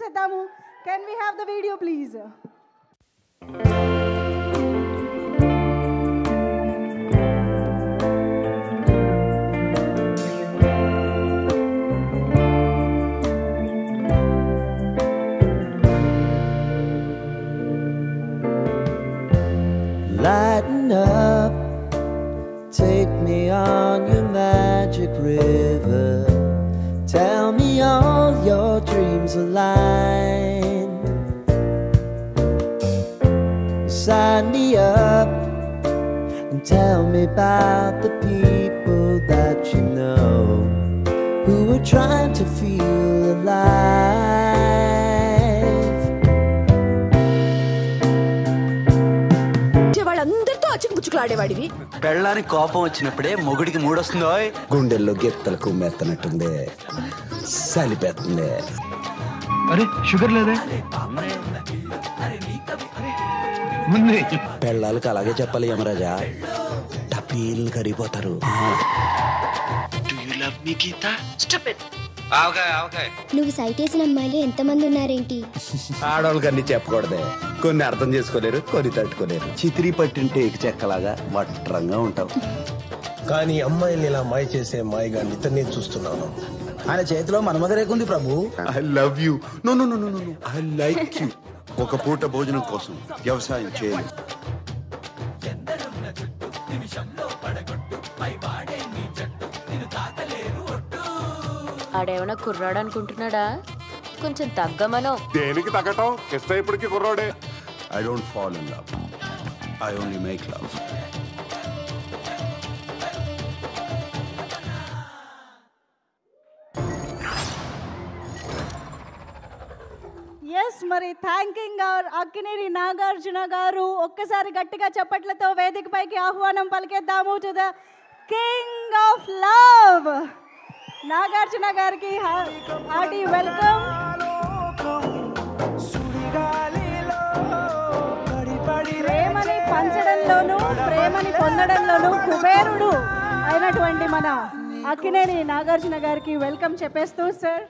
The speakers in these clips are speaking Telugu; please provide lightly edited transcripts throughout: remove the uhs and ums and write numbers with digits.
చూసేద్దాము. Can we have the video please? Lighten up, take me on your magic river. Tell me all your dreams align. Sign me up and tell me about the people that you know who are trying to feel alive. ఆడేవాడివి పెళ్ళానికి కోపం వచ్చినప్పుడే మొగుడికి మూడొస్తుందో గుండెల్లో గెత్తలకు మెత్తనట్టుంది, సలిపెత్తుంది. అరే షుగర్ లేదే పెళ్ళాలకు అలాగే చెప్పాలి యమరాజా, టపీలు కరిగిపోతారు. నువ్వు సైట్ వేసిన అమ్మాయిలు ఎంతమంది ఉన్నారేంటి? ఆడవాళ్ళకి అన్ని చెప్పకూడదే, కొన్ని అర్థం చేసుకోలేరు, కొన్ని తట్టుకోలేరు. చితిరి పట్టింటే ఎకి చెక్కలాగా వట్రంగా ఉంటావు. కానీ అమ్మాయిల్ని ఇలా మాయ చేసే మాయగాన్ని ఇతన్ని చూస్తున్నాను. ఆయన చేతిలో మన్మధరేకుంది Prabhu. I love you. No no no no no, I like you. ఒక పూట భోజనం కోసం వ్యవసాయం చేయలేదు. ఆడేమన్నా కుర్రాడు అనుకుంటున్నాడా? కొంచెం తగ్గమనో. దేనికి తగ్గటం? ఇష్టం ఇప్పటికీ కుర్రాడే. I don't fall in love, I only make love. Yes, మరి థ్యాంకింగ్ అవర్ అక్కినేని నాగార్జున గారు. ఒక్కసారి గట్టిగా చప్పట్లతో వేదికపైకి ఆహ్వానం పలికేద్దాము to the king of love Nagarjuna గారికి హార్టీ వెల్కమ్. ప్రేమని పంచడంలోనూ ప్రేమని పొందడంలోనూ కుబేరుడు అయినటువంటి మన అక్కినేని నాగార్జున గారికి వెల్కమ్ చెప్పేస్తూ sir.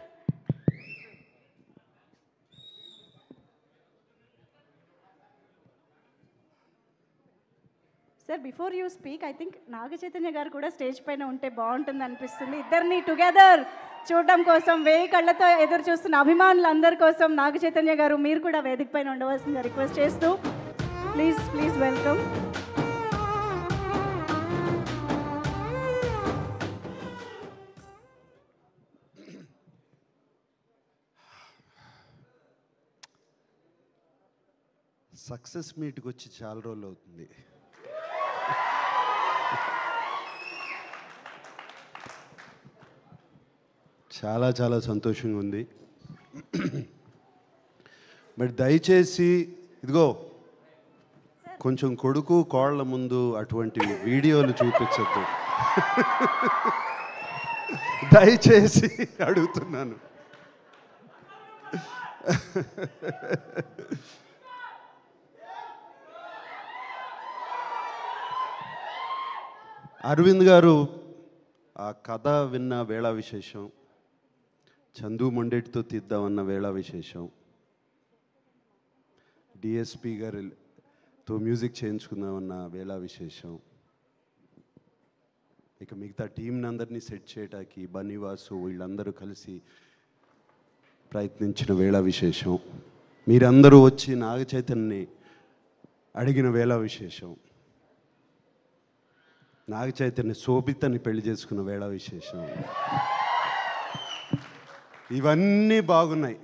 Sir before you speak, I think Naga Chaitanya గారు కూడా స్టేజ్ పైన ఉంటే బాగుంటుంది అనిపిస్తుంది. ఇద్దరిని టుగెదర్ చూడటం కోసం వేయి కళ్ళతో ఎదురు చూస్తున్న అభిమానులందరి కోసం నాగ చైతన్య గారు మీరు కూడా వేదిక పైన ఉండవలసిందిగా రిక్వెస్ట్ చేస్తూ ప్లీజ్ ప్లీజ్ వెల్కమ్. సక్సెస్ మీట్కి వచ్చి చాలా రోజులు అవుతుంది. చాలా చాలా సంతోషంగా ఉంది. బట్ దయచేసి ఇదిగో కొంచెం కొడుకు కోళ్ళ ముందు అటువంటి వీడియోలు చూపించద్దు దయచేసి అడుగుతున్నాను. అరవింద్ గారు ఆ కథ విన్న వేళ విశేషం, చందు మొండేటితో తీద్దామన్న వేళ విశేషం, డిఎస్పి గారితో మ్యూజిక్ చేయించుకుందామన్న వేళ విశేషం, ఇక మిగతా టీంని అందరినీ సెట్ చేయడానికి బనీవాసు వీళ్ళందరూ కలిసి ప్రయత్నించిన వేళ విశేషం, మీరందరూ వచ్చి నాగ చైతన్యని అడిగిన వేళ విశేషం, నాగ చైతన్య శోభితని పెళ్లి చేసుకున్న వేళ విశేషం, ఇవన్నీ బాగున్నాయి.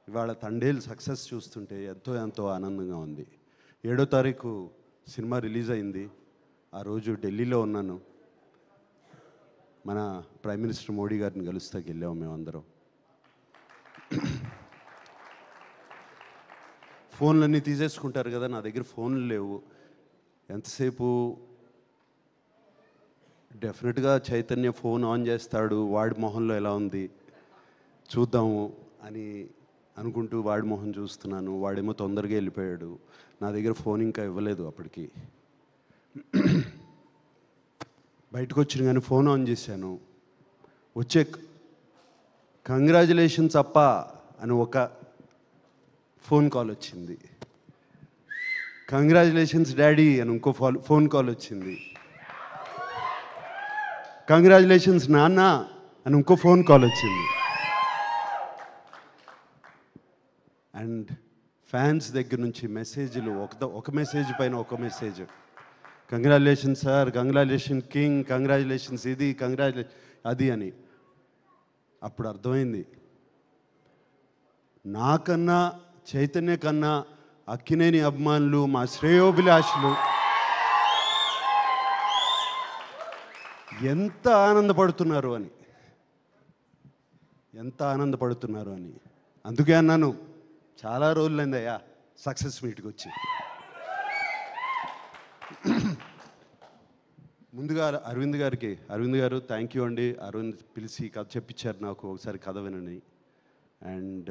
ఇవాళ తండేలు సక్సెస్ చూస్తుంటే ఎంతో ఎంతో ఆనందంగా ఉంది. 7వ తారీఖు సినిమా రిలీజ్ అయింది. ఆ రోజు ఢిల్లీలో ఉన్నాను. మన ప్రైమ్ మినిస్టర్ మోడీ గారిని కలుస్తాకి వెళ్ళాము మేమందరం. ఫోన్లన్నీ తీసేసుకుంటారు కదా, నా దగ్గర ఫోన్లు లేవు. ఎంతసేపు డెఫినెట్గా చైతన్య ఫోన్ ఆన్ చేస్తాడు, వాడి మొహంలో ఎలా ఉంది చూద్దాము అని అనుకుంటూ వాడి మొహం చూస్తున్నాను. వాడేమో తొందరగా వెళ్ళిపోయాడు. నా దగ్గర ఫోన్ ఇంకా ఇవ్వలేదు అప్పటికి. బయటకు వచ్చిన కానీ ఫోన్ ఆన్ చేశాను. వచ్చే కంగ్రాచులేషన్స్ అప్ప అని ఒక ఫోన్ కాల్ వచ్చింది. కంగ్రాచులేషన్స్ డాడీ అని ఇంకో ఫోన్ కాల్ వచ్చింది. కంగ్రాచులేషన్స్ నాన్న అని ఇంకో ఫోన్ కాల్ వచ్చింది. అండ్ ఫ్యాన్స్ దగ్గర నుంచి మెసేజ్లు ఒక మెసేజ్ పైన ఒక message. Congratulation sir, congratulation king, congratulations ఇది, కంగ్రాచులేషన్ అది అని. అప్పుడు అర్థమైంది, నాకన్నా చైతన్య కన్నా అక్కినేని అభిమానులు, మా శ్రేయోభిలాషులు ఎంత ఆనందపడుతున్నారు అని, ఎంత ఆనందపడుతున్నారు అని. అందుకే అన్నాను, చాలా రోజులైందయ్యా సక్సెస్ మీట్కి వచ్చి. ముందుగా అరవింద్ గారు థ్యాంక్ యూ అండి. అరవింద్ పిలిచి కథ చెప్పించారు నాకు, ఒకసారి కథ వినని. అండ్